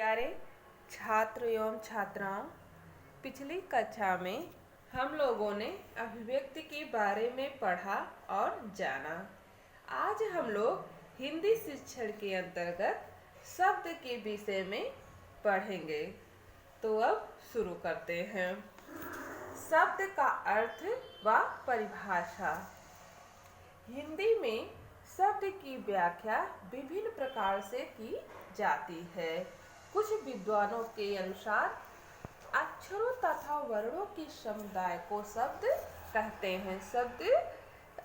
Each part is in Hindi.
प्यारे छात्र एवं छात्राओं, पिछली कक्षा में हम लोगों ने अभिव्यक्ति के बारे में पढ़ा और जाना। आज हम लोग हिंदी शिक्षण के अंतर्गत शब्द के विषय में पढ़ेंगे। तो अब शुरू करते हैं। शब्द का अर्थ व परिभाषा। हिंदी में शब्द की व्याख्या विभिन्न प्रकार से की जाती है। कुछ विद्वानों के अनुसार अक्षरों तथा वर्णों के समुदाय को शब्द कहते हैं।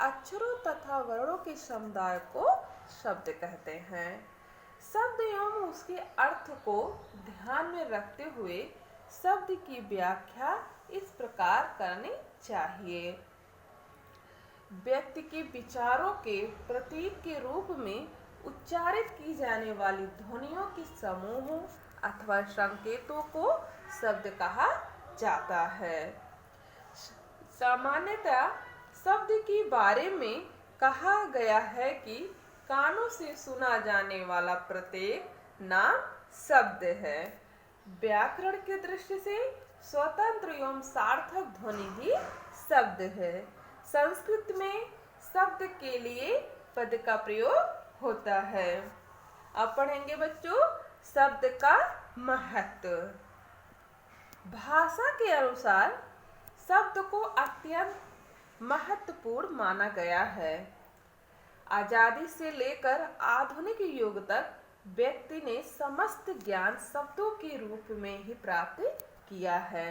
अक्षरों तथा वर्णों के समुदाय को शब्द कहते हैं। शब्द एवं उसके अर्थ को ध्यान में रखते हुए शब्द की व्याख्या इस प्रकार करनी चाहिए। व्यक्ति के विचारों के प्रतीक के रूप में उच्चारित की जाने वाली ध्वनियों के समूहों अथवा संकेतों को शब्द कहा जाता है। सामान्यतः शब्द के बारे में कहा गया है कि कानों से सुना जाने वाला प्रत्येक नाम शब्द है। व्याकरण की दृष्टि से स्वतंत्र एवं सार्थक ध्वनि ही शब्द है। संस्कृत में शब्द के लिए पद का प्रयोग होता है। अब पढ़ेंगे बच्चों शब्द का महत्व। भाषा के अनुसार शब्द को अत्यंत महत्वपूर्ण माना गया है। आजादी से लेकर आधुनिक युग तक व्यक्ति ने समस्त ज्ञान शब्दों के रूप में ही प्राप्त किया है।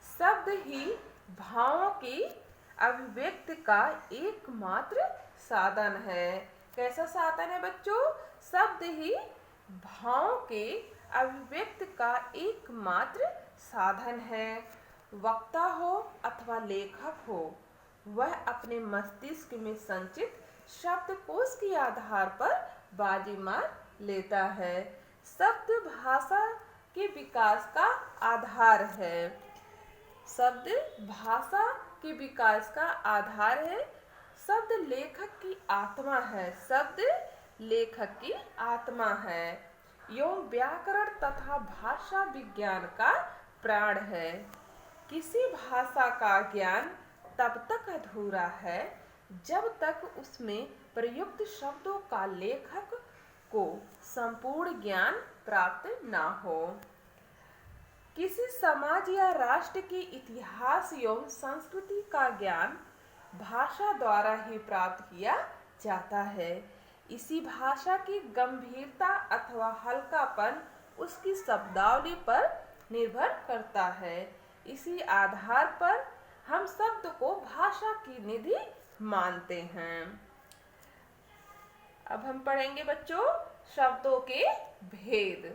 शब्द ही भावों की अभिव्यक्ति का एकमात्र साधन है। कैसा साधन है बच्चों? शब्द ही भावों के अभिव्यक्ति का एकमात्र साधन है। वक्ता हो अथवा लेखक हो, वह अपने मस्तिष्क में संचित शब्दकोश के आधार पर बाजी मार लेता है। शब्द भाषा के विकास का आधार है। शब्द भाषा के विकास का आधार है। शब्द लेखक की आत्मा है। शब्द लेखक की आत्मा है। एवं व्याकरण तथा भाषा विज्ञान का प्राण है। किसी भाषा का ज्ञान तब तक अधूरा है जब तक उसमें प्रयुक्त शब्दों का लेखक को संपूर्ण ज्ञान प्राप्त न हो। किसी समाज या राष्ट्र के इतिहास एवं संस्कृति का ज्ञान भाषा द्वारा ही प्राप्त किया जाता है। इसी भाषा की गंभीरता अथवा हल्कापन उसकी शब्दावली पर निर्भर करता है। इसी आधार पर हम शब्द को भाषा की निधि मानते हैं। अब हम पढ़ेंगे बच्चों शब्दों के भेद।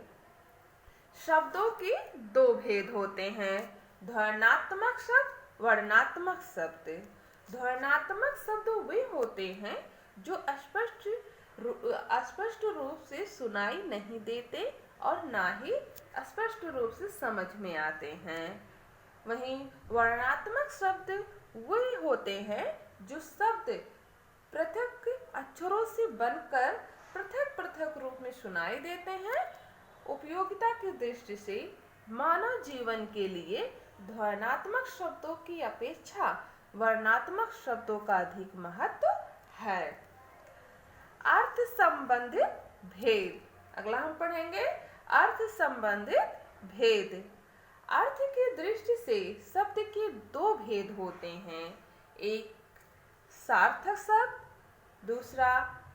शब्दों के दो भेद होते हैं, ध्वन्यात्मक शब्द, वर्णात्मक शब्द। ध्वन्यात्मक शब्द वे होते हैं जो स्पष्ट रूप से सुनाई नहीं देते और ना ही स्पष्ट रूप से समझ में आते हैं। वहीं वर्णात्मक शब्द वे होते हैं जो शब्द पृथक अक्षरों से बनकर पृथक पृथक रूप में सुनाई देते हैं। उपयोगिता की दृष्टि से मानव जीवन के लिए ध्वन्यात्मक शब्दों की अपेक्षा वर्णात्मक शब्दों का अधिक महत्व है। अर्थ संबंधित भेद। अगला हम पढ़ेंगे अर्थ संबंधित भेद। अर्थ की दृष्टि से शब्द के दो भेद होते हैं, एक सार्थक शब्द, दूसरा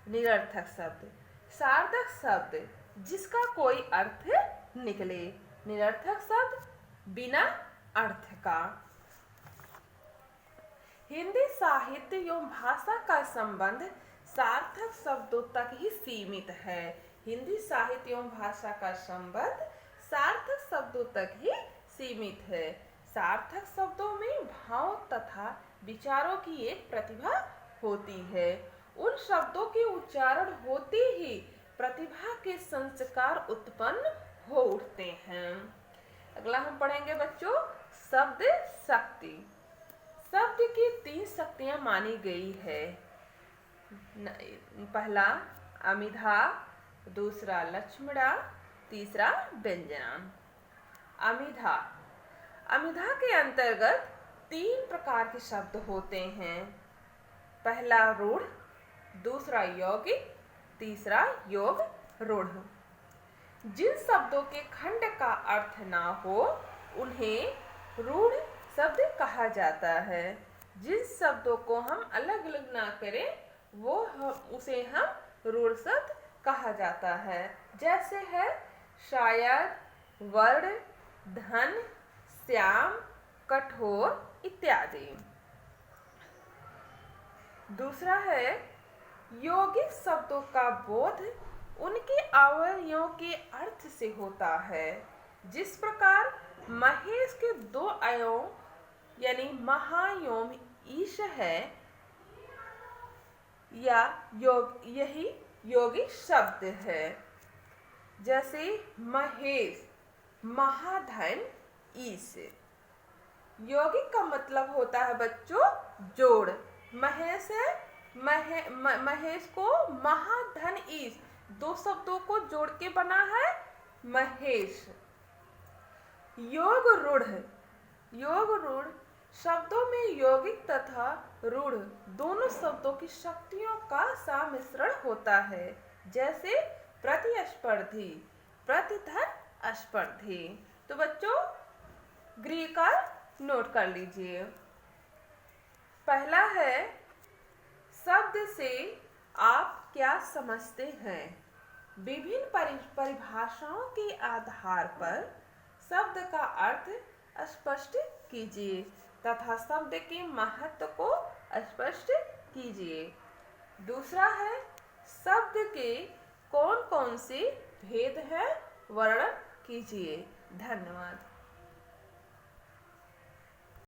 निरर्थक शब्द। सार्थक शब्द जिसका कोई अर्थ निकले, निरर्थक शब्द बिना अर्थ का। हिंदी साहित्य एवं भाषा का संबंध सार्थक शब्दों तक ही सीमित है। हिंदी साहित्य एवं भाषा का संबंध सार्थक शब्दों तक ही सीमित है। सार्थक शब्दों में भाव तथा विचारों की एक प्रतिभा होती है। उन शब्दों के उच्चारण होते ही प्रतिभा के संस्कार उत्पन्न हो उठते हैं। अगला हम पढ़ेंगे बच्चों शब्द शक्ति। शब्द की 3 शक्तियां मानी गई है। पहला अमिधा, दूसरा लक्ष्मणा, तीसरा व्यंजनांग। अमिधा। अमिधा के अंतर्गत 3 प्रकार के शब्द होते हैं। पहला रूढ़, दूसरा यौगिक, तीसरा योग रूढ़। जिन शब्दों के खंड का अर्थ ना हो उन्हें रूढ़ शब्द कहा जाता है। जिन शब्दों को हम अलग अलग ना करें उसे हम रूढ़ शब्द कहा जाता है। जैसे है शायद, वर्ण, धन, श्याम, कठोर इत्यादि। दूसरा है यौगिक शब्दों का बोध उनके अवयवों के अर्थ से होता है। जिस प्रकार महेश के 2 अवयव यानी महायोम ईश है या यही यौगिक शब्द है। जैसे महेश, महाधन, ईश। यौगिक का मतलब होता है बच्चों जोड़। महेश है, महेश को महाधन ईश 2 शब्दों को जोड़ के बना है महेश। योग रूढ़। योग रूढ़ शब्दों में यौगिक तथा रूढ़ दोनों शब्दों की शक्तियों का सम्मिश्रण होता है। जैसे प्रतिस्पर्धी, प्रतिस्पर्धी। तो बच्चों गृह का नोट कर लीजिए। पहला है शब्द से आप क्या समझते हैं। विभिन्न परिभाषाओं के आधार पर शब्द का अर्थ स्पष्ट कीजिए तथा शब्द के महत्व को स्पष्ट कीजिए। दूसरा है शब्द के कौन कौन से भेद हैं वर्णन कीजिए। धन्यवाद।